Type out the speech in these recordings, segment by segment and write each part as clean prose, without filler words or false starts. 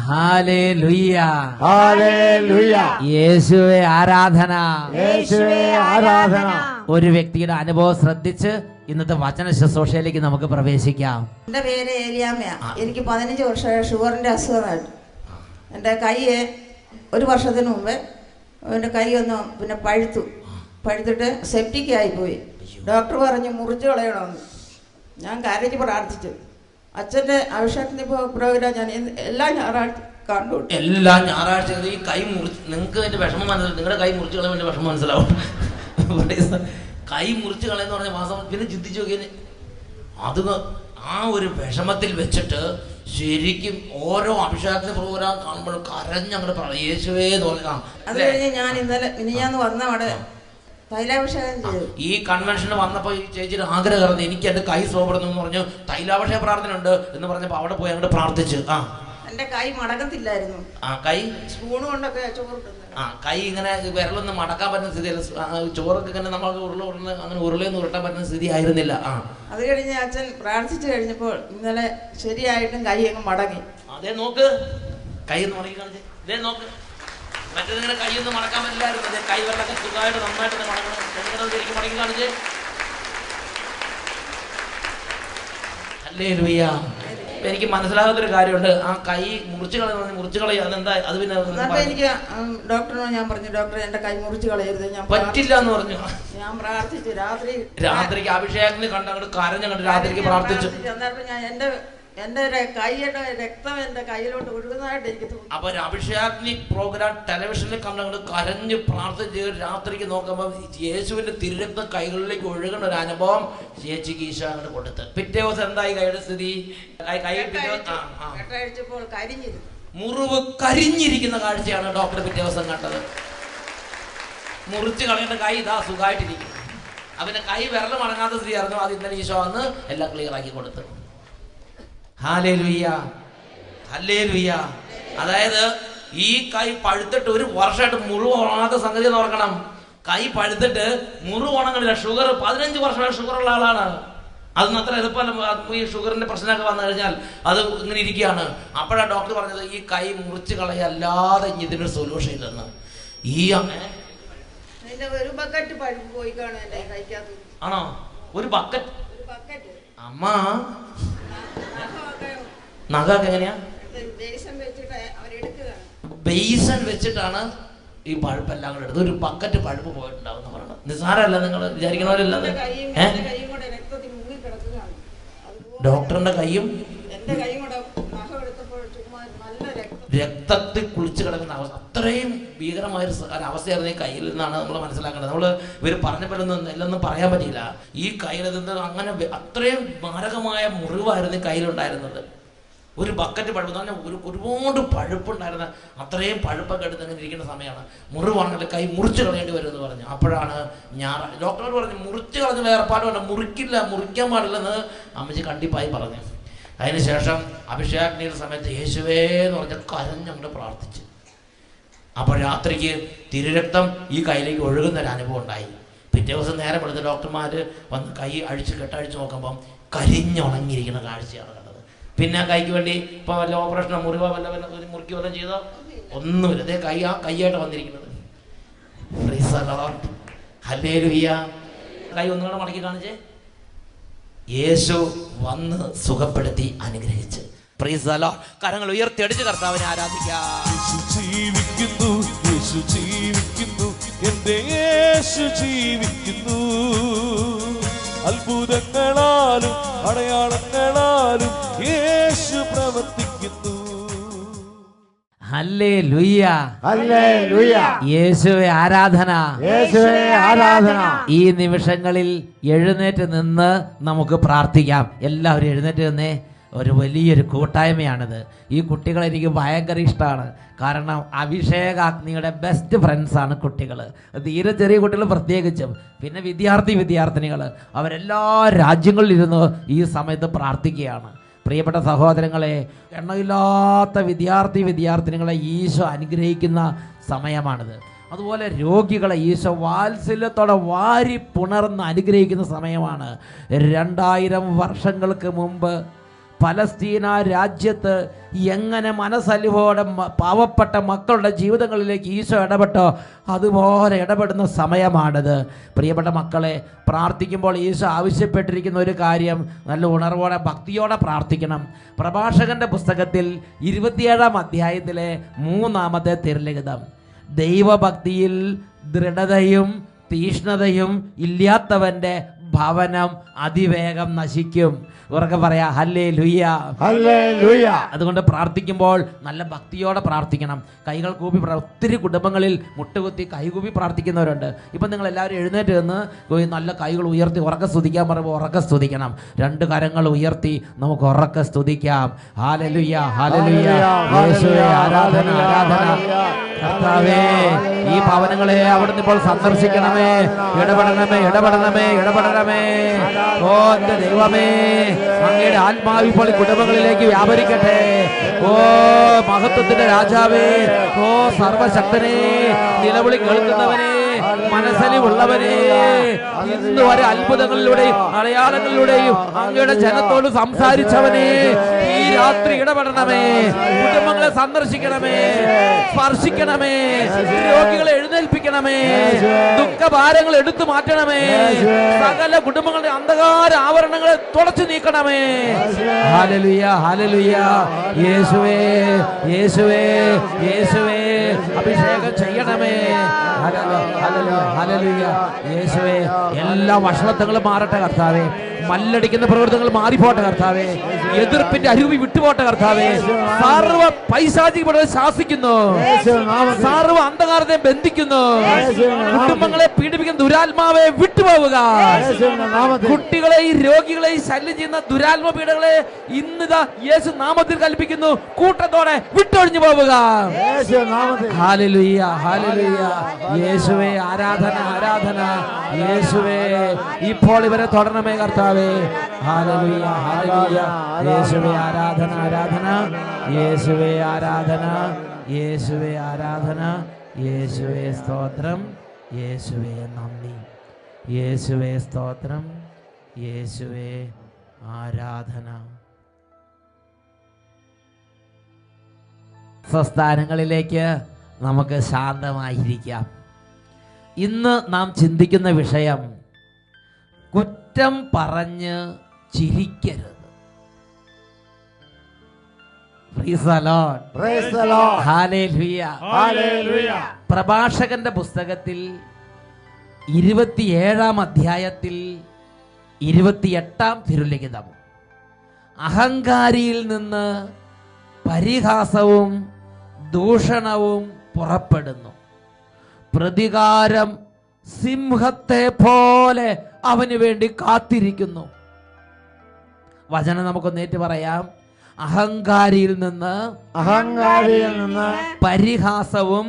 Hallelujah, ഹല്ലേലൂയ. യേശുവേ ആരാധന. യേശുവേ ആരാധന. ഒരു വ്യക്തിയുടെ അനുഭവം ശ്രദ്ധിച്ച് ഇന്നത്തെ വചന ശുശ്രൂഷയിലേക്ക് നമുക്ക് പ്രവേശിക്കാം. എൻ്റെ പേര് ഏലിയാമ്മ. എനിക്ക് 15 വർഷമായ ഷുഗറിൻ്റെ അസുഖമായിട്ട് എൻ്റെ കൈ ഒരു വർഷത്തിന് മുമ്പ് എൻ്റെ കൈ ഒന്ന് പഴുത്തിട്ട് സെപ്റ്റിക് ആയിപ്പോയി. ഡോക്ടർ പറഞ്ഞ് മുറിച്ച് കളയണമെന്ന്. ഞാൻ കരഞ്ഞ് പ്രാർത്ഥിച്ചു. അച്ഛൻ്റെ അഭിഷേകത്തിന് പ്രോഗ്രാം ഞാൻ എല്ലാ ഞായറാഴ്ച കണ്ടു. എല്ലാ ഞായറാഴ്ച ഈ കൈ മുറിച്ച് നിങ്ങൾക്ക് അതിന്റെ വിഷമം മനസ്സിലാവും. നിങ്ങളുടെ കൈ മുറിച്ച് കളയാൻ വിഷമം മനസ്സിലാവും. കൈ മുറിച്ച് കളയെന്ന് പറഞ്ഞ മാസം പിന്നെ ചിന്തിച്ചു നോക്കിയാൽ അത് ആ ഒരു വിഷമത്തിൽ വെച്ചിട്ട് ശരിക്കും ഓരോ അഭിഷേകത്തിന് പ്രോഗ്രാം കാണുമ്പോൾ കരഞ്ഞങ്ങോട്ട് പറയും യേശുവേ തോന്നാം. അത് കഴിഞ്ഞ് ഞാൻ ഇന്നലെ വന്ന അവിടെ തൈലാഭിഷേകം ചെയ്തു. ഈ കൺവെൻഷന് വന്നപ്പോൾ ഈ ചേച്ചിയുടെ ആഗ്രഹം എനിക്ക് എന്റെ കൈ സോപ്പെടുന്നു എന്ന് പറഞ്ഞു. തൈലാഭിഷേക പ്രാർത്ഥന ഉണ്ട് എന്ന് പറഞ്ഞപ്പോൾ അവിടെ പോയി അങ്ങോട്ട് പ്രാർത്ഥിച്ചു. എന്റെ കൈ മടക്കത്തില്ലായിരുന്നു. കൈ സ്പൂണ് കൊണ്ടൊക്കെ ചോറ് കൈ ഇങ്ങനെ വിരലൊന്നും മടക്കാൻ പറ്റുന്ന സ്ഥിതിയല്ല. ചോറൊക്കെ ഇങ്ങനെ നമ്മൾ അങ്ങനെ ഉരുളയൊന്നും ഉരുട്ടാൻ പറ്റുന്ന സ്ഥിതി ആയിരുന്നില്ല. അത് കഴിഞ്ഞ് അച്ഛൻ പ്രാർത്ഥിച്ചു കഴിഞ്ഞപ്പോൾ ഇന്നലെ ശരിയായിട്ടും കൈ അങ്ങ് മടങ്ങി. അതേ നോക്ക്, കൈ ഒന്ന് മടക്കി കാണിച്ചേ. ഇതേ നോക്ക്, മറ്റേതിങ്ങനെ കൈയൊന്നും മടക്കാൻ പറ്റില്ലായിരുന്നു. കൈ വെള്ളമൊക്കെ സുഖമായിട്ട് നന്നായിട്ട് മടങ്ങണം. ശരിക്കും മടക്കി കാണിച്ചേ. ഹല്ലേലൂയ. എനിക്ക് മനസ്സിലാകാത്തൊരു കാര്യമുണ്ട്. ആ കൈ മുറിച്ച് കളയുക അതെന്താ? അത് പിന്നെ എനിക്ക് ഡോക്ടറിനോട് ഞാൻ പറഞ്ഞു, ഡോക്ടർ എന്റെ കൈ മുറിച്ച് കളയരുത്, ഞാൻ പറ്റില്ല എന്ന് പറഞ്ഞു. ഞാൻ പ്രാർത്ഥിച്ചു. രാത്രിക്ക് അഭിഷേകത്തിന് കണ്ടങ്ങോട്ട് കരഞ്ഞങ്ങോട്ട് രാത്രിക്ക് പ്രാർത്ഥിച്ചു. ഞാൻ എന്റെ കൈയുടെ രക്തം എന്റെ കയ്യിലോട്ട് ഒഴുകുന്നതായിട്ട് എനിക്ക് തോന്നി. അപ്പൊ ഒരു അഭിഷേകത്തിന് പ്രോഗ്രാം ടെലിവിഷനിൽ കണ്ടങ്ങോട്ട് കരഞ്ഞ് പ്രാർത്ഥിച്ച് രാത്രിക്ക് നോക്കുമ്പോൾ യേശുവിന്റെ തിരുരക്തം കൈകളിലേക്ക് ഒഴുകുന്ന ഒരു അനുഭവം ചേച്ചിക്ക് ഈശോ അങ്ങോട്ട് കൊടുത്ത്. പിറ്റേ ദിവസം എന്തായി കൈയുടെ സ്ഥിതി? മുറിവ് കരിഞ്ഞിരിക്കുന്ന കാഴ്ചയാണ് ഡോക്ടർ പിറ്റേ ദിവസം കണ്ടത്. മുറിച്ച് കളയേണ്ട കൈ ഇതാ സുഖമായിട്ടിരിക്കും. അവന്റെ കൈ വിരൽ മടങ്ങാത്ത സ്ഥിതി ആയിരുന്നു. അത് ഇന്നലെ ഈശോ വന്ന് എല്ലാം ക്ലിയർ ആക്കി കൊടുത്തു. Hallelujah, hallelujah. അതായത് ഈ കൈ പഴുത്തിട്ട് ഒരു വർഷമായിട്ട് മുറിവ് ഉണങ്ങാത്ത സംഗതി എന്ന് ഓർക്കണം. കൈ പഴുത്തിട്ട് മുറിവ് ഉണങ്ങണില്ല. ഷുഗർ 15 വർഷമായി ഷുഗറുള്ള ആളാണ്. അതൊന്നും അത്ര എളുപ്പമല്ല. ഈ ഷുഗറിന്റെ പ്രശ്നമൊക്കെ വന്നു കഴിഞ്ഞാൽ അത് ഇങ്ങനെ ഇരിക്കുകയാണ്. അപ്പോഴാണ് ഡോക്ടർ പറഞ്ഞത് ഈ കൈ മുറിച്ച് കളയല്ലാതെ ഇതിനൊരു സൊല്യൂഷൻ ഇല്ലെന്ന്. ഒരു ബക്കറ്റ് പഴുപ്പ് പോയി കാണും എന്റെ കൈക്കകത്ത്. ആണോ? ഒരു ബക്കറ്റ്? അമ്മ നഖമൊക്കെ എങ്ങനെയാ? ബേസൻ വെച്ചിട്ടാണ് ഈ പഴുപ്പെല്ലാം കൂടെ എടുത്ത് ഒരു ബക്കറ്റ് പഴുപ്പ് പോയിട്ടുണ്ടാവും എന്ന് പറയണം. നിസ്സാരമല്ല, നിങ്ങൾ വിചാരിക്കണവരല്ല. ഡോക്ടറിന്റെ കൈയും രക്തത്തിൽ കുളിച്ച് കിടക്കുന്ന അവസ്ഥ, അത്രയും ഭീകരമായ അവസ്ഥയായിരുന്നു ഈ കയ്യിൽ നിന്നാണ് നമ്മൾ മനസ്സിലാക്കേണ്ടത്. നമ്മൾ ഇവർ പറഞ്ഞപ്പോഴൊന്നും എല്ലൊന്നും പറയാൻ പറ്റിയില്ല. ഈ കയ്യിലെന്ത് അങ്ങനെ അത്രയും മാരകമായ മുറിവായിരുന്നു ഈ കയ്യിലുണ്ടായിരുന്നത്. ഒരു ബക്കറ്റ് പഴുപ്പ് എന്ന് പറഞ്ഞാൽ ഒരുപാട് പഴുപ്പുണ്ടായിരുന്ന അത്രയും പഴുപ്പൊക്കെ എടുത്ത് അങ്ങനെ ഇരിക്കുന്ന സമയമാണ്. മുറിവാണെങ്കിൽ കൈ മുറിച്ച് കളയേണ്ടി വരുമെന്ന് പറഞ്ഞു. അപ്പോഴാണ് ഡോക്ടറോട് പറഞ്ഞു മുറിച്ച് കളഞ്ഞുള്ള ഏർപ്പാടുണ്ട്, മുറിക്കാൻ പാടില്ലെന്ന് അമ്മച്ചി കണ്ടിപ്പായി പറഞ്ഞു. അതിനുശേഷം അഭിഷേകത്തിന്റെ സമയത്ത് യേശുവേ എന്ന് പറഞ്ഞ കരഞ്ഞങ്ങോട്ട് പ്രാർത്ഥിച്ചു. അപ്പോൾ രാത്രിക്ക് തിരുരക്തം ഈ കയ്യിലേക്ക് ഒഴുകുന്നൊരു അനുഭവം ഉണ്ടായി. പിറ്റേ ദിവസം നേരം എടുത്ത് ഡോക്ടർമാർ വന്ന് കൈ കെട്ടഴിച്ച് നോക്കുമ്പം കരിഞ്ഞുണങ്ങിയിരിക്കുന്ന കാഴ്ചയാണ് കണ്ടത്. പിന്നെ കൈക്ക് വേണ്ടി ഇപ്പോൾ വല്ല ഓപ്പറേഷനോ മുറിവോ വല്ല മുറുക്കി വല്ലതും ചെയ്തോ? ഒന്നുമില്ല. അതേ കൈയായിട്ട് വന്നിരിക്കുന്നത്. ഹല്ലേലൂയ. കൈ ഒന്നുകൂടെ മടക്കി കാണിച്ചേ. യേശു വന്ന് സുഖപ്പെടുത്തി അനുഗ്രഹിച്ച്. Price the Lord. കരങ്ങൾ ഉയർത്തിയടിച്ച് കർത്താവിനെ ആരാധിക്കാം. യേശു ജീവിക്കുന്നു, യേശു ജീവിക്കുന്നു, എൻ്റെ യേശു ജീവിക്കുന്നു. അത്ഭുതങ്ങളാലും അടയാളങ്ങളാലും യേശു പ്രവർത്തിക്കുന്നു. ഹല്ലേലൂയ, ഹല്ലേലൂയ. യേശുവേ ആരാധന, യേശുവേ ആരാധന. ഈ നിമിഷങ്ങളിൽ എഴുന്നേറ്റ് നിന്ന് നമുക്ക് പ്രാർത്ഥിക്കാം. എല്ലാവരും എഴുന്നേറ്റ് നിന്നേ. ഒരു വലിയൊരു കൂട്ടായ്മയാണിത്. ഈ കുട്ടികളെ എനിക്ക് ഭയങ്കര ഇഷ്ടമാണ്. കാരണം അഭിഷേകാഗ്നിയുടെ ബെസ്റ്റ് ഫ്രണ്ട്സാണ് കുട്ടികൾ. തീരെ ചെറിയ കുട്ടികൾ പ്രത്യേകിച്ചും. പിന്നെ വിദ്യാർത്ഥിനികൾ അവരെല്ലാ രാജ്യങ്ങളിലിരുന്ന് ഈ സമയത്ത് പ്രാർത്ഥിക്കുകയാണ്. പ്രിയപ്പെട്ട സഹോദരങ്ങളെ, എണ്ണയില്ലാത്ത വിദ്യാർത്ഥിനികളെ ഈശോ അനുഗ്രഹിക്കുന്ന സമയമാണിത്. അതുപോലെ രോഗികളെ ഈശോ വാത്സല്യത്തോടെ വാരി പുണർന്ന് അനുഗ്രഹിക്കുന്ന സമയമാണ്. 2000 വർഷങ്ങൾക്ക് മുമ്പ് പലസ്തീന രാജ്യത്ത് എങ്ങനെ മനസ്സലിവോടെ പാവപ്പെട്ട മക്കളുടെ ജീവിതങ്ങളിലേക്ക് ഈശോ ഇടപെട്ടോ അതുപോലെ ഇടപെടുന്ന സമയമാണിത്. പ്രിയപ്പെട്ട മക്കളെ, പ്രാർത്ഥിക്കുമ്പോൾ ഈശോ ആവശ്യപ്പെട്ടിരിക്കുന്ന ഒരു കാര്യം നല്ല ഉണർവോടെ ഭക്തിയോടെ പ്രാർത്ഥിക്കണം. പ്രഭാഷകന്റെ പുസ്തകത്തിൽ 27-ാം അധ്യായത്തിലെ 3-ാമത്തെ തിരുലിഖിതം, ദൈവഭക്തിയിൽ ദൃഢതയും തീഷ്ണതയും ഇല്ലാത്തവന്റെ ഭവനം അതിവേഗം നശിക്കും. ഉറക്കെ പറയാ ഹല്ലേലൂയ, ഹല്ലേലൂയ. അതുകൊണ്ട് പ്രാർത്ഥിക്കുമ്പോൾ നല്ല ഭക്തിയോടെ പ്രാർത്ഥിക്കണം. കൈകൾ കൂപ്പി ഒത്തിരി കുടുംബങ്ങളിൽ മുട്ടുകുത്തി കൈകൂപ്പി പ്രാർത്ഥിക്കുന്നവരുണ്ട്. ഇപ്പം നിങ്ങൾ എല്ലാവരും എഴുന്നേറ്റ് നിന്ന് നല്ല കൈകൾ ഉയർത്തി ഉറക്കെ സ്തുതിക്കാൻ പറയുമ്പോൾ ഉറക്കെ സ്തുതിക്കണം. 2 കരങ്ങൾ ഉയർത്തി നമുക്ക് ഉറക്കെ സ്തുതിക്കാം. ഹല്ലേലൂയ, ഹല്ലേലൂയ. യേശുവേ ആരാധന, ആരാധന. കർത്താവേ, ഈ ഭവനങ്ങളെ അവിടുന്ന് ഇപ്പോൾ സന്ദർശിക്കണമേ. ഇടപെടണമേ, ഇടപെടണമേ, ഇടപെടണമേ. ഓ എന്റെ ദൈവമേ, അങ്ങയുടെ ആത്മാവ് ഇപ്പോൾ കുടുംബങ്ങളിലേക്ക് വ്യാപരിക്കട്ടെ. ഓ മഹത്വത്തിന്റെ രാജാവേ, ഓ സർവശക്തനെ, നിലവിളി കേൾക്കുന്നവനെ, മനസ്സലിവുള്ളവനെ, ഇന്ന് വരെ അത്ഭുതങ്ങളിലൂടെയും അടയാളങ്ങളിലൂടെയും അങ്ങയുടെ ജനത്തോട് സംസാരിച്ചവനെ, ഈ രാത്രി ഇടപെടണമേ. കുടുംബങ്ങളെ സന്ദർശിക്കണമേ, സ്പർശിക്കണമേ. രോഗികളെ എഴുന്നേൽപ്പിക്കണമേ. ദുഃഖഭാരങ്ങൾ എടുത്തു മാറ്റണമേ. സകല കുടുംബങ്ങളുടെ അന്ധകാര ആവരണങ്ങളെ തുടച്ചു നീക്കണമേ. ഹല്ലേലൂയ, ഹല്ലേലൂയ. യേശുവേ, യേശുവേ, യേശുവേ, അഭിഷേകം ചെയ്യണമേ. ഹല്ലേലൂയ, ഹല്ലേലൂയ. യേശുവേ, എല്ലാ വഷളത്വങ്ങളും മാറട്ടെ കർത്താവേ. മല്ലടിക്കുന്ന പ്രവൃത്തികൾ മാറിപ്പോട്ടെ കർത്താവേ. എതിർപ്പിന്റെ അരുവി വിട്ടുപോട്ടെ കർത്താവേ. സർവ പൈശാചിക ശാസിക്കുന്നു, സർവ അന്ധകാരത്തെ ബന്ധിക്കുന്നു. കുടുംബങ്ങളെ പീഡിപ്പിക്കുന്ന ദുരാത്മാവെ വിട്ടുപോവുക. കുട്ടികളെ ഈ രോഗികളെ ശല്യം ചെയ്യുന്ന ദുരാത്മ പീഡകളെ ഇന്നിതാ യേശു നാമത്തിൽ കൽപ്പിക്കുന്നു, കൂട്ടത്തോടെ വിട്ടൊഴിഞ്ഞു പോവുക. ഹല്ലേലൂയ, ഹല്ലേലൂയ. യേശുവേ ആരാധന, ആരാധന. യേശുവേ ഇപ്പോൾ ഇവരെ തുടരണമേ കർത്താവേ. ഹല്ലേലൂയ, ഹല്ലേലൂയ. യേശുവേ ആരാധന, ആരാധന. യേശുവേ ആരാധന, യേശുവേ ആരാധന. യേശുവേ സ്തോത്രം, യേശുവേ നന്ദി, യേശുവേ സ്തോത്രം, യേശുവേ ആരാധന. സ്വസ്ഥാനങ്ങളിലേക്ക് നമുക്ക് ശാന്തമായിരിക്കാം. ഇന്ന് നാം ചിന്തിക്കുന്ന വിഷയം കുറ്റം പറഞ്ഞ് ചിരിക്കരുത്. പ്രഭാഷകന്റെ പുസ്തകത്തിൽ 27-ാം അധ്യായത്തിൽ 28-ാം തിരുലിഖിതം, അഹങ്കാരിയിൽ നിന്ന് പരിഹാസവും ദൂഷണവും പുറപ്പെടുന്നു. പ്രതികാരം സിംഹത്തെ പോലെ അവന് വേണ്ടി കാത്തിരിക്കുന്നു. വചനം നമുക്കൊന്നേറ്റ് പറയാം. അഹങ്കാരിയിൽ നിന്ന് പരിഹാസവും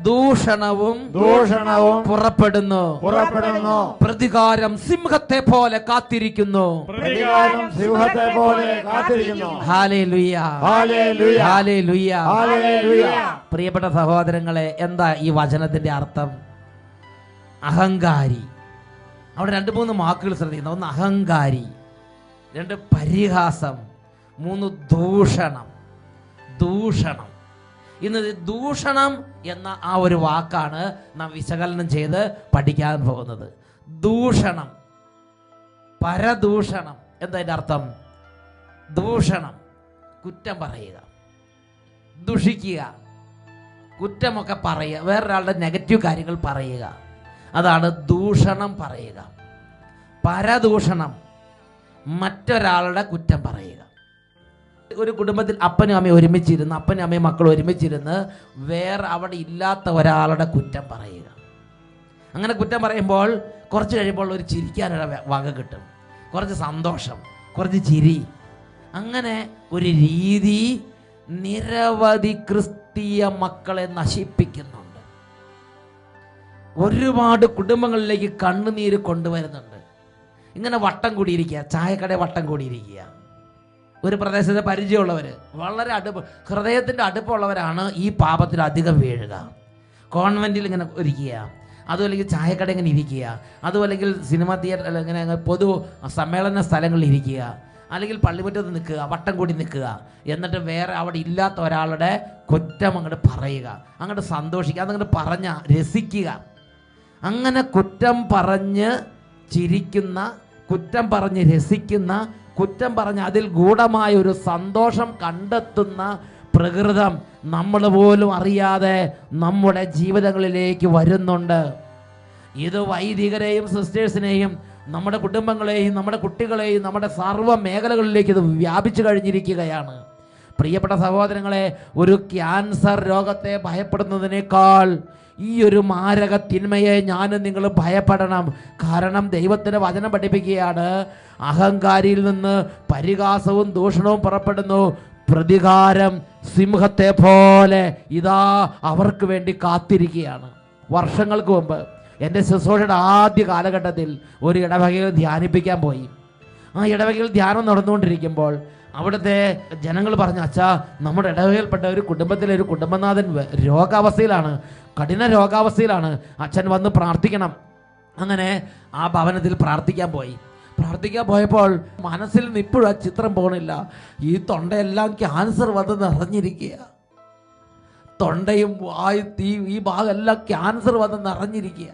ദൂഷണവും പുറപ്പെടുന്നു. പ്രതികാരം സിംഹത്തെ പോലെ കാത്തിരിക്കുന്നു. Hallelujah, hallelujah. പ്രിയപ്പെട്ട സഹോദരങ്ങളെ, എന്താ ഈ വചനത്തിന്റെ അർത്ഥം? അഹങ്കാരി. അവിടെ 2-3 വാക്കുകൾ ശ്രദ്ധിക്കുന്നു. 1 അഹങ്കാരി, 2 പരിഹാസം, 3 ദൂഷണം. ദൂഷണം. ഇന്ന് ദൂഷണം എന്ന ആ ഒരു വാക്കാണ് നാം വിശകലനം ചെയ്ത് പഠിക്കാൻ പോകുന്നത്. ദൂഷണം, പരദൂഷണം. എന്താ അതിൻ്റെ അർത്ഥം? ദൂഷണം, കുറ്റം പറയുക, ദുഷിക്കുക, കുറ്റമൊക്കെ പറയുക, വേറൊരാളുടെ നെഗറ്റീവ് കാര്യങ്ങൾ പറയുക, അതാണ് ദൂഷണം പറയുക. പരദൂഷണം, മറ്റൊരാളുടെ കുറ്റം പറയുക. ഒരു കുടുംബത്തിൽ അപ്പനും അമ്മയും ഒരുമിച്ചിരുന്ന്, അപ്പനും അമ്മയും മക്കൾ ഒരുമിച്ചിരുന്ന് വേറെ അവിടെ ഇല്ലാത്ത ഒരാളുടെ കുറ്റം പറയുക. അങ്ങനെ കുറ്റം പറയുമ്പോൾ കുറച്ച് കഴിയുമ്പോൾ ഒരു ചിരിക്കാനുള്ള വക കിട്ടും, കുറച്ച് സന്തോഷം, കുറച്ച് ചിരി. അങ്ങനെ ഒരു രീതി നിരവധി ക്രിസ്തീയ മക്കളെ നശിപ്പിക്കുന്നുണ്ട്. ഒരുപാട് കുടുംബങ്ങളിലേക്ക് കണ്ണുനീര് കൊണ്ടുവരുന്നുണ്ട്. ഇങ്ങനെ വട്ടം കൂടിയിരിക്കുക, ചായക്കട വട്ടം കൂടിയിരിക്കുക. ഒരു പ്രദേശത്തെ പരിചയമുള്ളവർ, വളരെ ഹൃദയത്തിൻ്റെ അടുപ്പമുള്ളവരാണ് ഈ പാപത്തിൽ അധികം വീഴുക. കോൺവെൻറ്റിൽ ഇങ്ങനെ ഇരിക്കുക, അതുമല്ലെങ്കിൽ ചായക്കട ഇങ്ങനെ ഇരിക്കുക, അതുമല്ലെങ്കിൽ സിനിമ തിയേറ്റർ ഇങ്ങനെ പൊതു സമ്മേളന സ്ഥലങ്ങളിൽ ഇരിക്കുക. അല്ലെങ്കിൽ പള്ളിമുറ്റത്ത് നിൽക്കുക, വട്ടം കൂടി നിൽക്കുക, എന്നിട്ട് വേറെ അവിടെ ഇല്ലാത്ത ഒരാളുടെ കുറ്റം അങ്ങോട്ട് പറയുക, അങ്ങോട്ട് സന്തോഷിക്കുക, അതങ്ങോട്ട് പറഞ്ഞ രസിക്കുക. അങ്ങനെ കുറ്റം പറഞ്ഞ് ചിരിക്കുന്ന, കുറ്റം പറഞ്ഞ് രസിക്കുന്ന, കുറ്റം പറഞ്ഞ് അതിൽ ഗൂഢമായ ഒരു സന്തോഷം കണ്ടെത്തുന്ന പ്രകൃതം നമ്മൾ പോലും അറിയാതെ നമ്മുടെ ജീവിതങ്ങളിലേക്ക് വരുന്നുണ്ട്. ഇത് വൈദികരെയും സിസ്റ്റേഴ്സിനെയും നമ്മുടെ കുടുംബങ്ങളെയും നമ്മുടെ കുട്ടികളെയും നമ്മുടെ സർവ്വ മേഖലകളിലേക്ക് ഇത് വ്യാപിച്ചു കഴിഞ്ഞിരിക്കുകയാണ്. പ്രിയപ്പെട്ട സഹോദരങ്ങളെ, ഒരു ക്യാൻസർ രോഗത്തെ ഭയപ്പെടുന്നതിനേക്കാൾ ഈ ഒരു മാരക തിന്മയെ ഞാനും നിങ്ങൾ ഭയപ്പെടണം. കാരണം ദൈവത്തിൻ്റെ വചനം പഠിപ്പിക്കുകയാണ്, അഹങ്കാരിയിൽ നിന്ന് പരിഹാസവും ദൂഷണവും പുറപ്പെടുന്നു, പ്രതികാരം സിംഹത്തെ പോലെ ഇതാ അവർക്ക് വേണ്ടി കാത്തിരിക്കുകയാണ്. വർഷങ്ങൾക്ക് മുമ്പ് എൻ്റെ ശുശ്രൂഷയുടെ ആദ്യ കാലഘട്ടത്തിൽ ഒരു ഇടവകയിൽ ധ്യാനിപ്പിക്കാൻ പോയി. ആ ഇടവകയിൽ ധ്യാനം നടന്നുകൊണ്ടിരിക്കുമ്പോൾ അവിടുത്തെ ജനങ്ങൾ പറഞ്ഞു, അച്ഛാ, നമ്മുടെ ഇടവകയിൽപ്പെട്ട ഒരു കുടുംബത്തിലെ ഒരു കുടുംബനാഥൻ രോഗാവസ്ഥയിലാണ്, കഠിന രോഗാവസ്ഥയിലാണ്, അച്ഛൻ വന്ന് പ്രാർത്ഥിക്കണം. അങ്ങനെ ആ ഭവനത്തിൽ പ്രാർത്ഥിക്കാൻ പോയപ്പോൾ മനസ്സിൽ നിന്ന് ഇപ്പോഴും ആ ചിത്രം പോകണില്ല. ഈ തൊണ്ടയെല്ലാം ക്യാൻസർ വന്ന് നിറഞ്ഞിരിക്കുക, തൊണ്ടയും ഈ ഭാഗമെല്ലാം ക്യാൻസർ വന്ന് നിറഞ്ഞിരിക്കുക.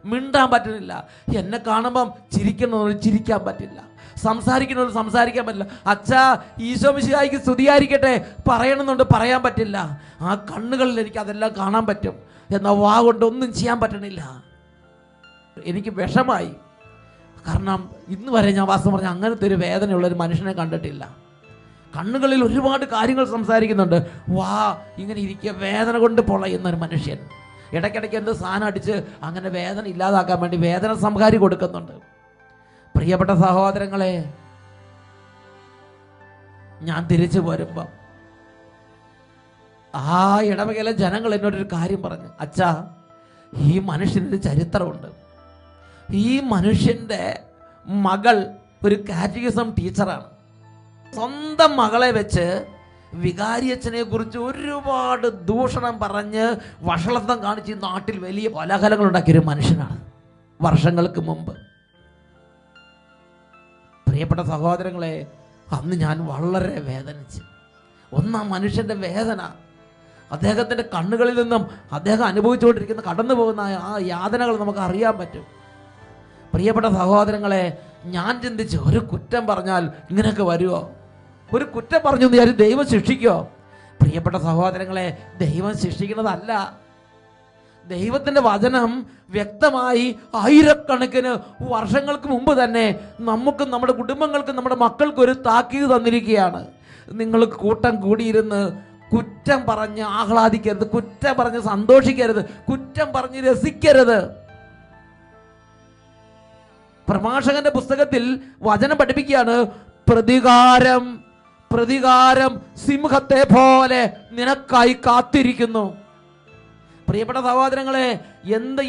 മിണ്ടാൻ പറ്റുന്നില്ല. എന്നെ കാണുമ്പം ചിരിക്കുന്നവർ ചിരിക്കാൻ പറ്റില്ല, സംസാരിക്കുന്നവർ സംസാരിക്കാൻ പറ്റില്ല. അച്ഛാ, ഈശോ മിശിഹായ്ക്ക് സ്തുതിയായിരിക്കട്ടെ പറയണമെന്നുണ്ട്, പറയാൻ പറ്റില്ല. ആ കണ്ണുകളിൽ എനിക്ക് അതെല്ലാം കാണാൻ പറ്റും, എന്നാൽ വാ കൊണ്ട് ഒന്നും ചെയ്യാൻ പറ്റണില്ല. എനിക്ക് വിഷമായി. കാരണം ഇന്ന് വരെ ഞാൻ വാസ്തവം പറഞ്ഞാൽ അങ്ങനത്തെ ഒരു വേദനയുള്ളൊരു മനുഷ്യനെ കണ്ടിട്ടില്ല. കണ്ണുകളിൽ ഒരുപാട് കാര്യങ്ങൾ സംസാരിക്കുന്നുണ്ട്, വാ ഇങ്ങനെ ഇരിക്കുക, വേദന കൊണ്ട് പൊളയുന്നൊരു മനുഷ്യൻ. ഇടയ്ക്കിടയ്ക്ക് എന്ത് സാധനം അടിച്ച് അങ്ങനെ വേദന ഇല്ലാതാക്കാൻ വേണ്ടി വേദന സംഹാരി കൊടുക്കുന്നുണ്ട്. പ്രിയപ്പെട്ട സഹോദരങ്ങളെ, ഞാൻ തിരിച്ചു പോരുമ്പം ആ ഇടവകയിലെ ജനങ്ങൾ എന്നോടൊരു കാര്യം പറഞ്ഞു, അച്ഛാ, ഈ മനുഷ്യനൊരു ചരിത്രമുണ്ട്. ഈ മനുഷ്യൻ്റെ മകൾ ഒരു കാറ്റഗിസം ടീച്ചറാണ്. സ്വന്തം മകളെ വെച്ച് വികാരിയച്ഛനെ കുറിച്ച് ഒരുപാട് ദൂഷണം പറഞ്ഞ് വഷളത്വം കാണിച്ച് നാട്ടിൽ വലിയ കോലാഹലങ്ങൾ ഉണ്ടാക്കിയൊരു മനുഷ്യനാണ് വർഷങ്ങൾക്ക് മുമ്പ്. പ്രിയപ്പെട്ട സഹോദരങ്ങളെ, അന്ന് ഞാൻ വളരെ വേദനിച്ച്. ഒന്നാം മനുഷ്യൻ്റെ വേദന, അദ്ദേഹത്തിൻ്റെ കണ്ണുകളിൽ നിന്നും അദ്ദേഹം അനുഭവിച്ചുകൊണ്ടിരിക്കുന്ന കടന്നു പോകുന്ന ആ യാതനകൾ നമുക്ക് അറിയാൻ പറ്റും. പ്രിയപ്പെട്ട സഹോദരങ്ങളെ, ഞാൻ ചിന്തിച്ചു, ഒരു കുറ്റം പറഞ്ഞാൽ ഇങ്ങനെയൊക്കെ വരുമോ? ഒരു കുറ്റം പറഞ്ഞു എന്ന് വിചാരിച്ച് ദൈവം ശിക്ഷിക്കുമോ? പ്രിയപ്പെട്ട സഹോദരങ്ങളെ, ദൈവം ശിക്ഷിക്കുന്നതല്ല. ദൈവത്തിൻ്റെ വചനം വ്യക്തമായി ആയിരക്കണക്കിന് വർഷങ്ങൾക്ക് മുമ്പ് തന്നെ നമുക്കും നമ്മുടെ കുടുംബങ്ങൾക്കും നമ്മുടെ മക്കൾക്കും ഒരു താക്കീത് തന്നിരിക്കുകയാണ്. നിങ്ങൾ കൂട്ടം കൂടിയിരുന്ന് കുറ്റം പറഞ്ഞ് ആഹ്ലാദിക്കരുത്, കുറ്റം പറഞ്ഞ് സന്തോഷിക്കരുത്, കുറ്റം പറഞ്ഞ് രസിക്കരുത്. പ്രഭാഷകന്റെ പുസ്തകത്തിൽ വചനം പഠിപ്പിക്കുകയാണ്, പ്രതികാരം സിംഹത്തെ പോലെ നിനക്കായി കാത്തിരിക്കുന്നു. പ്രിയപ്പെട്ട സഹോദരങ്ങളെ,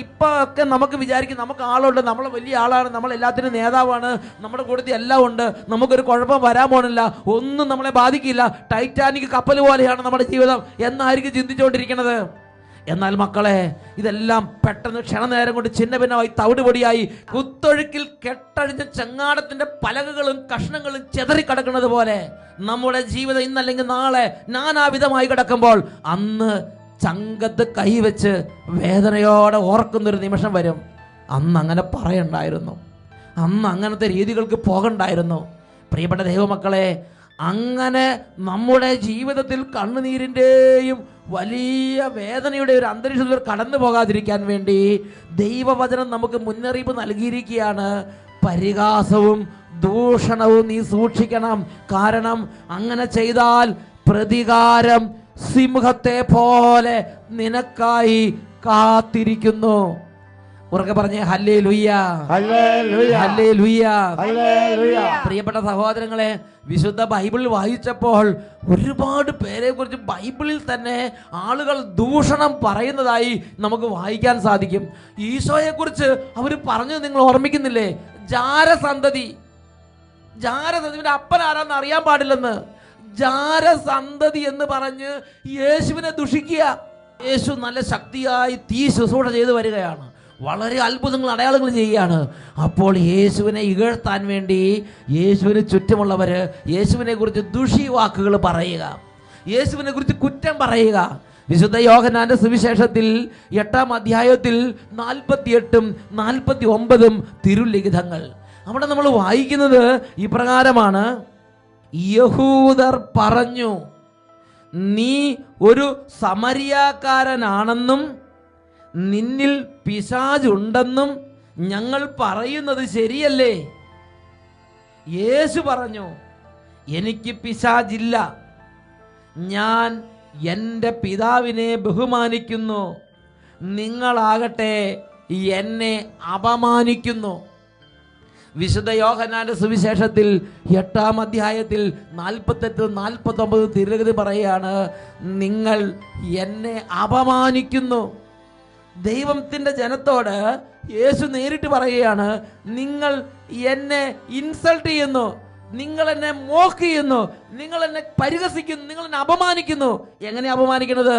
ഇപ്പൊ ഒക്കെ നമുക്ക് വിചാരിക്കും നമുക്ക് ആളുണ്ട്, നമ്മൾ വലിയ ആളാണ്, നമ്മൾ എല്ലാത്തിനും നേതാവാണ്, നമ്മുടെ കൂട്ടത്തിൽ എല്ലാം ഉണ്ട്, നമുക്കൊരു കുഴപ്പം വരാൻ പോണില്ല, ഒന്നും നമ്മളെ ബാധിക്കില്ല, ടൈറ്റാനിക് കപ്പൽ പോലെയാണ് നമ്മുടെ ജീവിതം എന്നായിരിക്കും ചിന്തിച്ചുകൊണ്ടിരിക്കുന്നത്. എന്നാൽ മക്കളെ, ഇതെല്ലാം പെട്ടെന്ന് ക്ഷണനേരം കൊണ്ട് ചിന്ന ഭിന്നമായി തവിടുപൊടിയായി കുത്തൊഴുക്കിൽ കെട്ടഴിഞ്ഞ ചങ്ങാടത്തിന്റെ പലകകളും കഷ്ണങ്ങളും ചെതറിക്കിടക്കുന്നത് പോലെ നമ്മുടെ ജീവിതം ഇന്നല്ലെങ്കിൽ നാളെ നാനാവിധമായി കിടക്കുമ്പോൾ അന്ന് ചങ്കത്ത് കൈവച്ച് വേദനയോടെ ഓർക്കുന്നൊരു നിമിഷം വരും. അന്ന് അങ്ങനെ പറയണ്ടായിരുന്നു, അന്ന് അങ്ങനത്തെ രീതികൾക്ക് പോകണ്ടായിരുന്നു. പ്രിയപ്പെട്ട ദൈവമക്കളെ, അങ്ങനെ നമ്മുടെ ജീവിതത്തിൽ കണ്ണുനീരിൻ്റെയും വലിയ വേദനയുടെ ഒരു അന്തരീക്ഷത്തിൽ കടന്നു പോകാതിരിക്കാൻ വേണ്ടി ദൈവവചനം നമുക്ക് മുന്നറിയിപ്പ് നൽകിയിരിക്കുകയാണ്. പരിഹാസവും ദൂഷണവും നീ സൂക്ഷിക്കണം. കാരണം അങ്ങനെ ചെയ്താൽ പ്രതികാരം സിംഹത്തെ പോലെ നിനക്കായി കാത്തിരിക്കുന്നു. ഉറക്കെ പറഞ്ഞേ, ഹല്ലേലൂയ, ഹല്ലേലൂയ, ഹല്ലേലൂയ. പ്രിയപ്പെട്ട സഹോദരങ്ങളെ, വിശുദ്ധ ബൈബിൾ വായിച്ചപ്പോൾ ഒരുപാട് പേരെ കുറിച്ച് ബൈബിളിൽ തന്നെ ആളുകൾ ദൂഷണം പറയുന്നതായി നമുക്ക് വായിക്കാൻ സാധിക്കും. ഈശോയെ കുറിച്ച് അവർ പറഞ്ഞു, നിങ്ങൾ ഓർമ്മിക്കുന്നില്ലേ? ജാരസന്തതി, അപ്പൻ ആരാന്ന് അറിയാൻ പാടില്ലെന്ന്, ജാരസന്തതി എന്ന് പറഞ്ഞ് യേശുവിനെ ദുഷിക്കുക. യേശു നല്ല ശക്തിയായി തീ ശുശ്രൂഷ ചെയ്തു വരികയാണ്. വളരെ അത്ഭുതങ്ങൾ അടയാളങ്ങൾ ചെയ്യുകയാണ്. അപ്പോൾ യേശുവിനെ ഇകഴ്ത്താൻ വേണ്ടി യേശുവിന് ചുറ്റുമുള്ളവർ യേശുവിനെ കുറിച്ച് ദുഷിവാക്കുകൾ പറയുക, യേശുവിനെ കുറിച്ച് കുറ്റം പറയുക. വിശുദ്ധ യോഹന്നാന്റെ സുവിശേഷത്തിൽ 8-ാം അധ്യായത്തിൽ 48-ഉം 49-ഉം തിരുലിഖിതങ്ങൾ, അവിടെ നമ്മൾ വായിക്കുന്നത് ഇപ്രകാരമാണ്: യഹൂദർ പറഞ്ഞു, നീ ഒരു സമരിയാക്കാരനാണെന്നും നിന്നിൽ പിശാചുണ്ടെന്നും ഞങ്ങൾ പറയുന്നത് ശരിയല്ലേ? യേശു പറഞ്ഞു, എനിക്ക് പിശാചില്ല, ഞാൻ എൻ്റെ പിതാവിനെ ബഹുമാനിക്കുന്നു, നിങ്ങളാകട്ടെ എന്നെ അപമാനിക്കുന്നു. വിശുദ്ധ യോഹന്നാന്റെ സുവിശേഷത്തിൽ 8-ാം അധ്യായത്തിൽ 48-49 തിരുലിഖിതം പറയാണ്, നിങ്ങൾ എന്നെ അപമാനിക്കുന്നു. ദൈവത്തിൻ്റെ ജനത്തോട് യേശു നേരിട്ട് പറയുകയാണ്, നിങ്ങൾ എന്നെ ഇൻസൾട്ട് ചെയ്യുന്നു, നിങ്ങൾ എന്നെ മോക്ക് ചെയ്യുന്നു, നിങ്ങൾ എന്നെ പരിഹസിക്കുന്നു, നിങ്ങൾ എന്നെ അപമാനിക്കുന്നു. എങ്ങനെ അപമാനിക്കുന്നത്?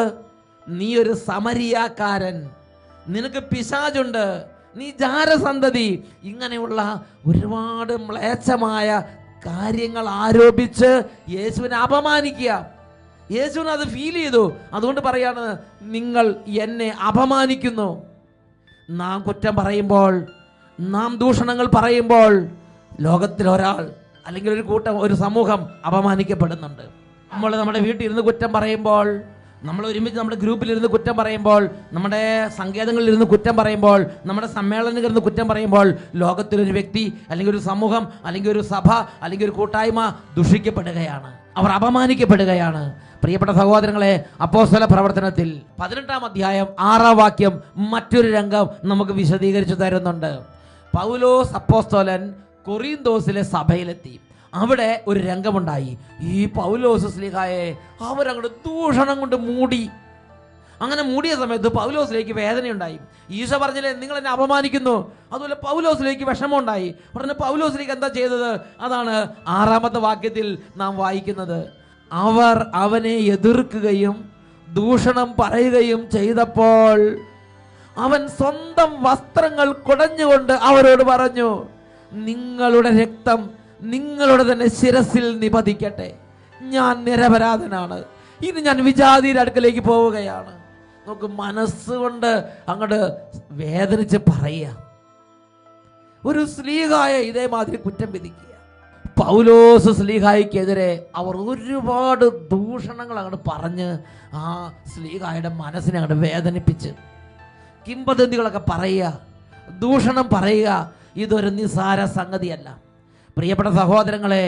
നീ ഒരു സമരിയാക്കാരൻ, നിനക്ക് പിശാചുണ്ട്, നീ ജാരസന്തതി, ഇങ്ങനെയുള്ള ഒരുപാട് മ്ലേച്ഛമായ കാര്യങ്ങൾ ആരോപിച്ച് യേശുവിനെ അപമാനിക്കുക. യേശുവിന് അത് ഫീൽ ചെയ്തു. അതുകൊണ്ട് പറയാണ്, നിങ്ങൾ എന്നെ അപമാനിക്കുന്നു. നാം കുറ്റം പറയുമ്പോൾ, നാം ദൂഷണങ്ങൾ പറയുമ്പോൾ ലോകത്തിൽ ഒരാൾ അല്ലെങ്കിൽ ഒരു കൂട്ടം, ഒരു സമൂഹം അപമാനിക്കപ്പെടുന്നുണ്ട്. നമ്മൾ നമ്മുടെ വീട്ടിൽ ഇരുന്ന് കുറ്റം പറയുമ്പോൾ, നമ്മൾ ഒരുമിച്ച് നമ്മുടെ ഗ്രൂപ്പിലിരുന്ന് കുറ്റം പറയുമ്പോൾ, നമ്മുടെ സങ്കേതങ്ങളിലിരുന്ന് കുറ്റം പറയുമ്പോൾ, നമ്മുടെ സമ്മേളനങ്ങളിലിരുന്ന് കുറ്റം പറയുമ്പോൾ ലോകത്തിലൊരു വ്യക്തി അല്ലെങ്കിൽ ഒരു സമൂഹം അല്ലെങ്കിൽ ഒരു സഭ അല്ലെങ്കിൽ ഒരു കൂട്ടായ്മ ദുഷിക്കപ്പെടുകയാണ്, അവർ അപമാനിക്കപ്പെടുകയാണ്. പ്രിയപ്പെട്ട സഹോദരങ്ങളെ, അപ്പോസ്തല പ്രവർത്തനത്തിൽ 18-ാം അധ്യായം 6-ാം വാക്യം മറ്റൊരു രംഗം നമുക്ക് വിശദീകരിച്ചു തരുന്നുണ്ട്. പൗലോസ് അപ്പോസ്തലൻ കൊറിന്തോസിലെ സഭയിലെത്തി. അവിടെ ഒരു രംഗമുണ്ടായി. ഈ പൗലോസ് ശ്ലീഹായെ അവരങ്ങോട്ട് ദൂഷണം കൊണ്ട് മൂടി. അങ്ങനെ മൂടിയ സമയത്ത് പൗലോസിലേക്ക് വേദനയുണ്ടായി. ഈശോ പറഞ്ഞില്ലേ, നിങ്ങൾ എന്നെ അപമാനിക്കുന്നു. അതുപോലെ പൗലോസിലേക്ക് വിഷമമുണ്ടായി. ഉടനെ പൗലോസിലേക്ക് എന്താ ചെയ്തത്? അതാണ് 6-ാമത്തെ വാക്യത്തിൽ നാം വായിക്കുന്നത്. അവർ അവനെ എതിർക്കുകയും ദൂഷണം പറയുകയും ചെയ്തപ്പോൾ അവൻ സ്വന്തം വസ്ത്രങ്ങൾ കുടഞ്ഞുകൊണ്ട് അവരോട് പറഞ്ഞു, നിങ്ങളുടെ രക്തം നിങ്ങളുടെ തന്നെ ശിരസിൽ നിപതിക്കട്ടെ. ഞാൻ നിരപരാധനാണ്. ഇനി ഞാൻ വിജാതിയുടെ അടുക്കലേക്ക് പോവുകയാണ്. നമുക്ക് മനസ്സുകൊണ്ട് അങ്ങോട്ട് വേദനിച്ച് പറയുക. ഒരു ശ്ലീഹായെ ഇതേമാതിരി കുറ്റം വിധിക്കുക. പൗലോസ് ശ്ലീഹായ്ക്കെതിരെ അവർ ഒരുപാട് ദൂഷണങ്ങൾ അങ്ങോട്ട് പറഞ്ഞ് ആ ശ്ലീഹായുടെ മനസ്സിനെ അങ്ങോട്ട് വേദനിപ്പിച്ച് കിംവദന്തികളൊക്കെ പറയുക, ദൂഷണം പറയുക. ഇതൊരു നിസ്സാര സംഗതിയല്ല. പ്രിയപ്പെട്ട സഹോദരങ്ങളെ,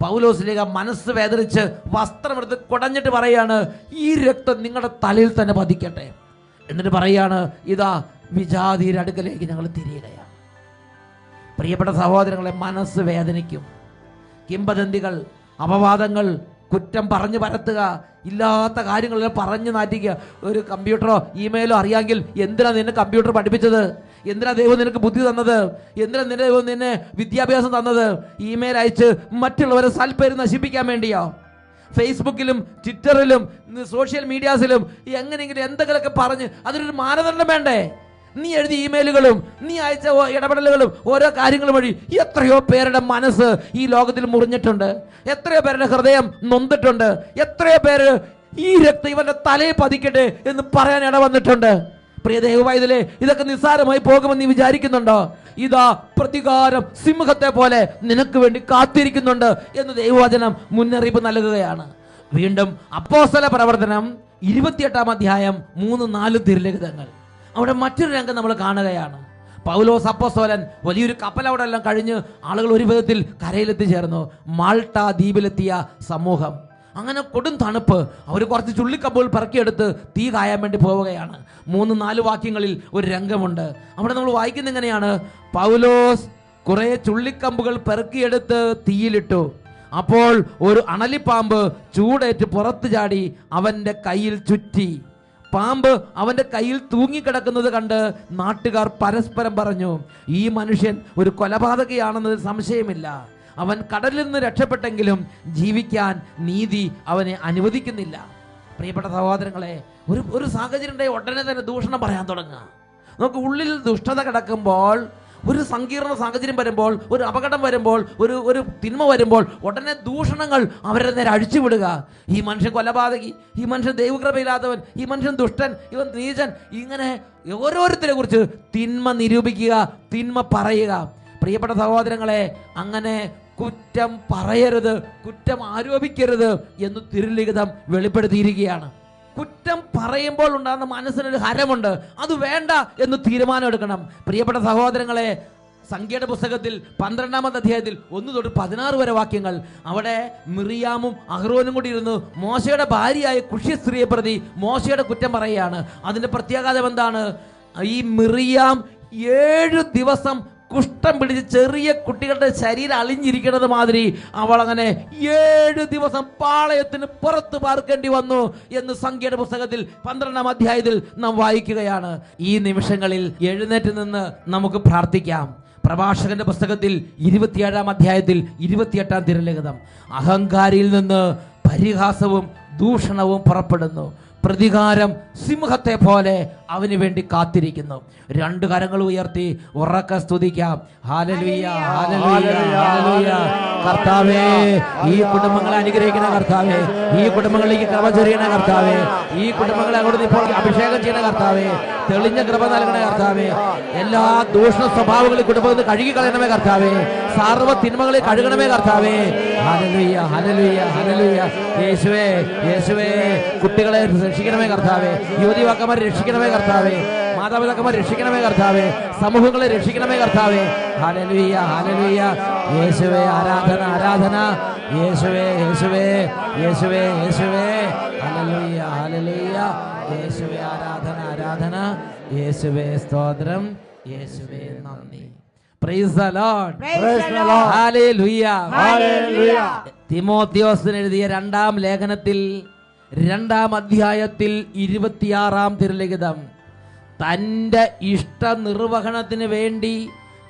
പൗലോസ് ശ്ലീഹ മനസ്സ് വേദനിച്ച് വസ്ത്രമെടുത്ത് കുടഞ്ഞിട്ട് പറയാണ്, ഈ രക്തം നിങ്ങളുടെ തലയിൽ തന്നെ പതിക്കട്ടെ. എന്നിട്ട് പറയാണ്, ഇതാ വിജാതിയുടെ അടുക്കലേക്ക് ഞങ്ങൾ തിരിയുകയാണ്. പ്രിയപ്പെട്ട സഹോദരങ്ങളെ, മനസ്സ് വേദനിക്കും. കിംവദന്തികൾ, അപവാദങ്ങൾ, കുറ്റം പറഞ്ഞു പരത്തുക, ഇല്ലാത്ത കാര്യങ്ങളെല്ലാം പറഞ്ഞു നാറ്റിക്കുക. ഒരു കമ്പ്യൂട്ടറോ ഇമെയിലോ അറിയാമെങ്കിൽ എന്തിനാ നിന്നെ കമ്പ്യൂട്ടർ പഠിപ്പിച്ചത്? എന്തിനാ ദൈവം നിനക്ക് ബുദ്ധി തന്നത്? എന്തിനാ ദൈവം നിന്നെ വിദ്യാഭ്യാസം തന്നത്? ഇമെയിൽ അയച്ച് മറ്റുള്ളവരെ സൽപ്പേര് നശിപ്പിക്കാൻ വേണ്ടിയോ? ഫേസ്ബുക്കിലും ട്വിറ്ററിലും സോഷ്യൽ മീഡിയാസിലും എങ്ങനെയെങ്കിലും എന്തെങ്കിലുമൊക്കെ പറഞ്ഞ് അതിനൊരു മാനദണ്ഡം വേണ്ടേ? നീ എഴുതിയ ഇമെയിലുകളും നീ അയച്ച ഇടപെടലുകളും ഓരോ കാര്യങ്ങളും വഴി എത്രയോ പേരുടെ മനസ്സ് ഈ ലോകത്തിൽ മുറിഞ്ഞിട്ടുണ്ട്. എത്രയോ പേരുടെ ഹൃദയം നൊന്നിട്ടുണ്ട്. എത്രയോ പേര് ഈ രക്തം ഇവന്റെ തലയിൽ പതിക്കട്ടെ എന്ന് പറയാൻ ഇടവന്നിട്ടുണ്ട്. പ്രിയ ദൈവവൈതലേ, ഇതൊക്കെ നിസ്സാരമായി പോകുമെന്ന് നീ വിചാരിക്കുന്നുണ്ടോ? ഇതാ പ്രതികാരം സിംഹത്തെ പോലെ നിനക്ക് വേണ്ടി കാത്തിരിക്കുന്നുണ്ട് എന്ന് ദൈവവചനം മുന്നറിയിപ്പ് നൽകുകയാണ്. വീണ്ടും അപ്പോസ്തല പ്രവർത്തനം 28-ാം അധ്യായം 3-4 തിരുലിഖിതങ്ങൾ, അവിടെ മറ്റൊരു രംഗം നമ്മൾ കാണുകയാണ്. പൗലോസ് അപ്പോസ്തലൻ വലിയൊരു കപ്പൽ അവിടെ എല്ലാം കഴിഞ്ഞ് ആളുകൾ ഒരു വിധത്തിൽ കരയിലെത്തിച്ചേർന്നു. മാൾട്ട ദ്വീപിലെത്തിയ സമൂഹം. അങ്ങനെ കൊടും തണുപ്പ്. അവർ കുറച്ച് ചുള്ളിക്കമ്പുകൾ പെറുക്കിയെടുത്ത് തീ കായാൻ വേണ്ടി പോവുകയാണ്. 3-4 വാക്യങ്ങളിൽ ഒരു രംഗമുണ്ട്. അവിടെ നമ്മൾ വായിക്കുന്ന എങ്ങനെയാണ്? പൗലോസ് കുറെ ചുള്ളിക്കമ്പുകൾ പെറുക്കിയെടുത്ത് തീയിലിട്ടു. അപ്പോൾ ഒരു അണലിപ്പാമ്പ് ചൂടേറ്റ് പുറത്തു ചാടി അവന്റെ കയ്യിൽ ചുറ്റി. പാമ്പ് അവന്റെ കയ്യിൽ തൂങ്ങിക്കിടക്കുന്നത് കണ്ട് നാട്ടുകാർ പരസ്പരം പറഞ്ഞു, ഈ മനുഷ്യൻ ഒരു കൊലപാതകയാണെന്നതിൽ സംശയമില്ല. അവൻ കടലിൽ നിന്ന് രക്ഷപ്പെട്ടെങ്കിലും ജീവിക്കാൻ നീതി അവനെ അനുവദിക്കുന്നില്ല. പ്രിയപ്പെട്ട സഹോദരങ്ങളെ, ഒരു സാഹചര്യം ഉടനെ തന്നെ ദൂഷണം പറയാൻ തുടങ്ങുക. നമുക്ക് ഉള്ളിൽ ദുഷ്ടത കിടക്കുമ്പോൾ, ഒരു സങ്കീർണ സാഹചര്യം വരുമ്പോൾ, ഒരു അപകടം വരുമ്പോൾ, ഒരു തിന്മ വരുമ്പോൾ ഉടനെ ദൂഷണങ്ങൾ അവരെ നേരെ അഴിച്ചുവിടുക. ഈ മനുഷ്യൻ കൊലപാതകി, ഈ മനുഷ്യൻ ദൈവകൃപയില്ലാത്തവൻ, ഈ മനുഷ്യൻ ദുഷ്ടൻ, ഇവൻ നീചൻ, ഇങ്ങനെ ഓരോരുത്തരെ കുറിച്ച് തിന്മ നിരൂപിക്കുക, തിന്മ പറയുക. പ്രിയപ്പെട്ട സഹോദരങ്ങളെ, അങ്ങനെ കുറ്റം പറയരുത്, കുറ്റം ആരോപിക്കരുത് എന്ന് തിരുലിഖിതം വെളിപ്പെടുത്തിയിരിക്കുകയാണ്. കുറ്റം പറയുമ്പോൾ ഉണ്ടാകുന്ന മനസ്സിനൊരു ഹരമുണ്ട്, അത് വേണ്ട എന്ന് തീരുമാനമെടുക്കണം. പ്രിയപ്പെട്ട സഹോദരങ്ങളെ, സംഖ്യയുടെ പുസ്തകത്തിൽ 12-ാമത്തെ അധ്യായത്തിൽ 1 തൊട്ട് 16 വരെ വാക്യങ്ങൾ, അവിടെ മിറിയാമും അഹ്റോനും കൂടി ഇരുന്ന് മോശയുടെ ഭാര്യയായ കുഷ്യ സ്ത്രീയെ പ്രതി മോശയുടെ കുറ്റം പറയുകയാണ്. അതിന്റെ പ്രത്യാഘാതം എന്താണ്? ഈ മിറിയാം 7 ദിവസം കുഷ്ഠം പിടിച്ച് ചെറിയ കുട്ടികളുടെ ശരീരം അളിഞ്ഞിരിക്കുന്നത് മാതിരി അവൾ അങ്ങനെ 7 ദിവസം പാളയത്തിന് പുറത്ത് പാർക്കേണ്ടി വന്നു എന്ന് സംഖ്യയുടെ പുസ്തകത്തിൽ 12-ാം അധ്യായത്തിൽ നാം വായിക്കുകയാണ്. ഈ നിമിഷങ്ങളിൽ എഴുന്നേറ്റ് നിന്ന് നമുക്ക് പ്രാർത്ഥിക്കാം. പ്രഭാഷകന്റെ പുസ്തകത്തിൽ 27-ാം അധ്യായത്തിൽ 28-ാം തിരുലിഖിതം, അഹങ്കാരിയിൽ നിന്ന് പരിഹാസവും ദൂഷണവും പുറപ്പെടുന്നു, പ്രതികാരം സിംഹത്തെ പോലെ അവന് വേണ്ടി കാത്തിരിക്കുന്നു. 2 കരങ്ങൾ ഉയർത്തി ഉറക്കെ സ്തുതിക്കാം. Hallelujah, hallelujah, hallelujah. കർത്താവേ, ഈ കുടുംബങ്ങളെ അനുഗ്രഹിക്കണ കർത്താവേ, ഈ കുടുംബങ്ങളിലേക്ക് കൃപ ചൊരിയണ കർത്താവേ, ഈ കുടുംബങ്ങളെ അങ്ങോട്ട് ഇപ്പോൾ അഭിഷേകം ചെയ്യണ കർത്താവേ, തെളിഞ്ഞ കൃപ നൽകണ കർത്താവേ, എല്ലാ ദൂഷണ സ്വഭാവങ്ങളും കുടുംബത്തിൽ കഴുകി കളയണമേ കർത്താവേ, സർവ്വ തിന്മകളെ കഴുകണമേ കർത്താവേ. ഹല്ലേലൂയ, ഹല്ലേലൂയ, ഹല്ലേലൂയ. യേശുവേ, യേശുവേ, കുട്ടികളെ രക്ഷിക്കണമേ കർത്താവേ, യുവതിവാക്കന്മാരെ രക്ഷിക്കണമേ കർത്താവേ, മാതാപിതാക്കന്മാരെ രക്ഷിക്കണമേ കർത്താവേ, സമൂഹങ്ങളെ രക്ഷിക്കണമേ കർത്താവേ. ഹല്ലേലൂയ, ഹല്ലേലൂയ. യേശുവേ, ആരാധന, ആരാധന. യേശുവേ, യേശുവേ, യേശുവേ, യേശുവേ. ഹല്ലേലൂയ, ഹല്ലേലൂയ. യേശുവേ, ആരാധന, ആരാധന. യേശുവേ, സ്തോത്രം. യേശുവേ, നന്ദി. Praise the lord. ഹല്ലേലൂയ, ഹല്ലേലൂയ. തിമോത്തിയോസിന് എഴുതിയ 2-ാം ലേഖനത്തിൽ 2-ാം അധ്യായത്തിൽ 26-ാം തിരുലിഖിതം, തൻ്റെ ഇഷ്ട നിർവഹണത്തിന് വേണ്ടി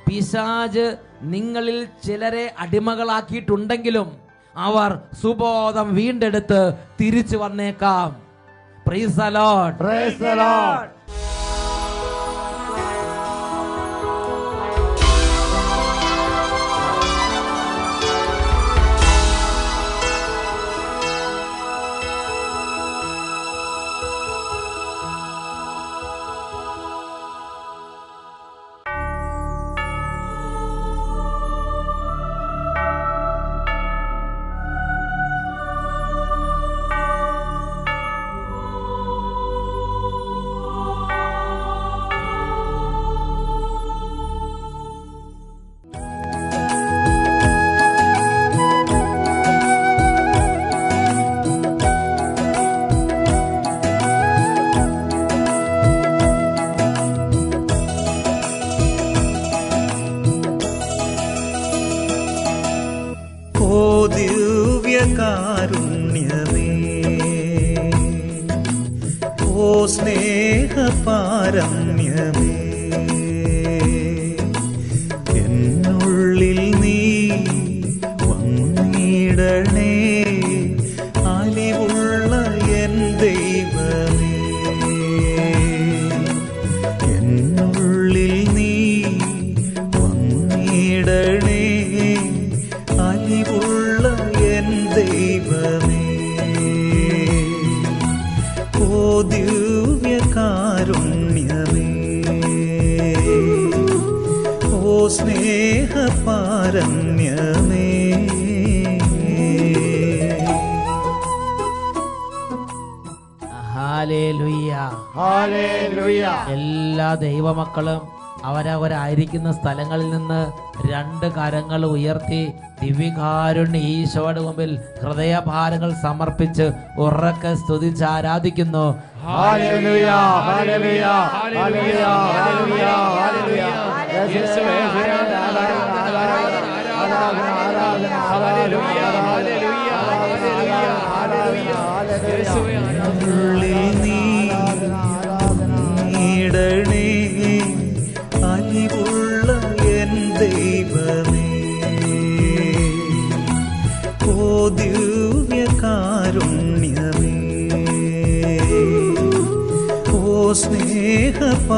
പിശാച് നിങ്ങളിൽ ചിലരെ അടിമകളാക്കിയിട്ടുണ്ടെങ്കിലും അവർ സുബോധം വീണ്ടെടുത്ത് തിരിച്ചു വന്നേക്കാം. Price the Lord, price the Lord. ദിവ്യകാരുണ്യമേ, ഓ സ്നേഹപാരമ്യമേ, എന്നുള്ളിൽ നീ വന്നിടണേ, അലിവുള്ള എൻ ദൈവമേ, എന്നുള്ളിൽ നീ വന്നിടണേ, അലിവുള്ള എൻ ദൈവമേ, ഓ ദിവ്യകാരുണ്യമേ, ഓ സ്നേഹപാരമ്യമേ. Hallelujah, hallelujah. എല്ലാ ദൈവമക്കളും അവരവരായിരിക്കുന്ന സ്ഥലങ്ങളിൽ നിന്ന് 2 കരങ്ങൾ ഉയർത്തി ദിവ്യകാരുണ്യ ഈശോയുടെ മുമ്പിൽ ഹൃദയഭാരങ്ങൾ സമർപ്പിച്ച് ഉറക്കെ സ്തുതിച്ച് ആരാധിക്കുന്നു. ഹല്ലേലൂയ, ഹല്ലേലൂയ, ഹല്ലേലൂയ, ഹല്ലേലൂയ, ഹല്ലേലൂയ. യേശുവേ, ആരാധന, ആരാധന, ആരാധന, ആരാധന, ഹല്ലേലൂയ, ഹല്ലേലൂയ, ഹല്ലേലൂയ, ഹല്ലേലൂയ. യേശുവേ, ഉള്ളിൽ നീ വന്നിടണേ, അലിവുള്ള എൻ ദൈവമേ, ഓ ദിവ്യകാരുണ്യമേ, ഓ സ്നേഹപാരമ്യമേ